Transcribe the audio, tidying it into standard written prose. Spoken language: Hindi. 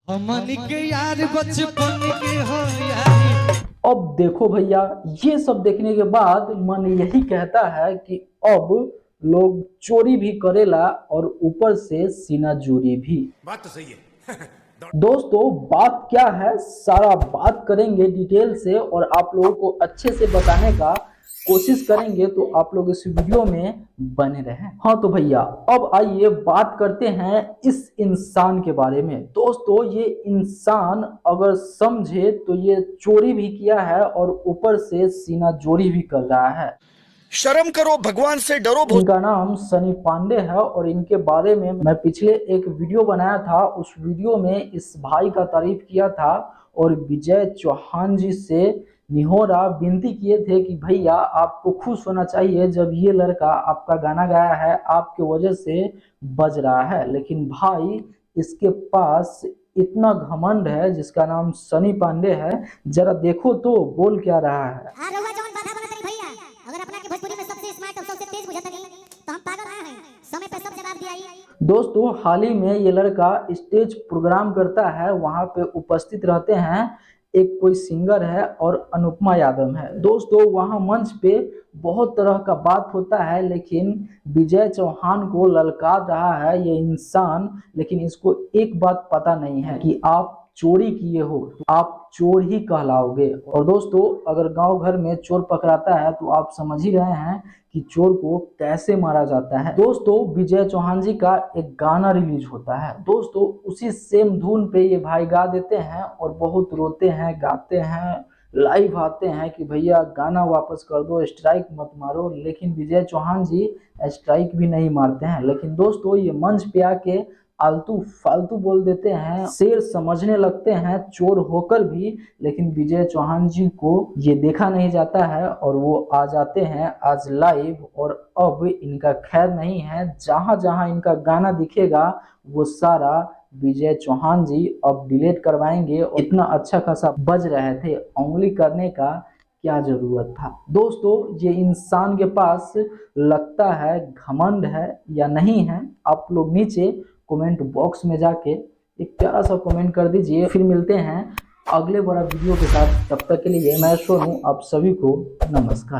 हमन के यार बचपन के हो यार। अब देखो भैया, ये सब देखने के बाद मन यही कहता है कि अब लोग चोरी भी करेला और ऊपर से सीना जोरी भी। बात तो सही है। दोस्तों बात क्या है, सारा बात करेंगे डिटेल से और आप लोगों को अच्छे से बताने का कोशिश करेंगे, तो आप लोग इस वीडियो में बने रहें। हाँ तो भैया अब आइए बात करते हैं इस इंसान के बारे में। दोस्तों ये इंसान अगर समझे तो ये चोरी भी किया है और ऊपर से सीना जोरी भी कर रहा है। शर्म करो, भगवान से डरो। इनका नाम सनी पांडे है और इनके बारे में मैं पिछले एक वीडियो बनाया था। उस वीडियो में इस भाई का तारीफ किया था और विजय चौहान जी से निहोरा विनती किए थे कि भैया आपको खुश होना चाहिए जब ये लड़का आपका गाना गाया है, आपके वजह से बज रहा है। लेकिन भाई इसके पास इतना घमंड है जिसका नाम सनी पांडे है। जरा देखो तो बोल क्या रहा है। दोस्तों हाल ही में ये लड़का स्टेज प्रोग्राम करता है, वहां पे उपस्थित रहते हैं एक कोई सिंगर है और अनुपमा यादव है। दोस्तों वहां मंच पे बहुत तरह का बात होता है, लेकिन विजय चौहान को ललकार रहा है ये इंसान। लेकिन इसको एक बात पता नहीं है कि आप चोरी किए हो तो आप चोर ही कहलाओगे। और दोस्तों अगर गांव घर में चोर पकड़ाता है तो आप समझ ही रहे हैं कि चोर को कैसे मारा जाता है। दोस्तों विजय चौहान जी का एक गाना रिलीज होता है, दोस्तों उसी सेम धुन पे ये भाई गा देते हैं और बहुत रोते हैं, गाते हैं, लाइव आते हैं कि भैया गाना वापस कर दो, स्ट्राइक मत मारो। लेकिन विजय चौहान जी स्ट्राइक भी नहीं मारते हैं। लेकिन दोस्तों ये मंच पे आके आलतू फालतू बोल देते हैं, शेर समझने लगते हैं चोर होकर भी। लेकिन विजय चौहान जी को ये देखा नहीं जाता है और वो आ जाते हैं आज लाइव। और अब इनका खैर नहीं है, जहां जहां इनका गाना दिखेगा वो सारा विजय चौहान जी अब डिलीट करवाएंगे। इतना अच्छा खासा बज रहे थे, उंगली करने का क्या जरूरत था। दोस्तों ये इंसान के पास लगता है घमंड है या नहीं है, आप लोग नीचे कमेंट बॉक्स में जाके एक प्यारा सा कमेंट कर दीजिए। फिर मिलते हैं अगले बड़ा वीडियो के साथ, तब तक के लिए मैं सोनू, आप सभी को नमस्कार।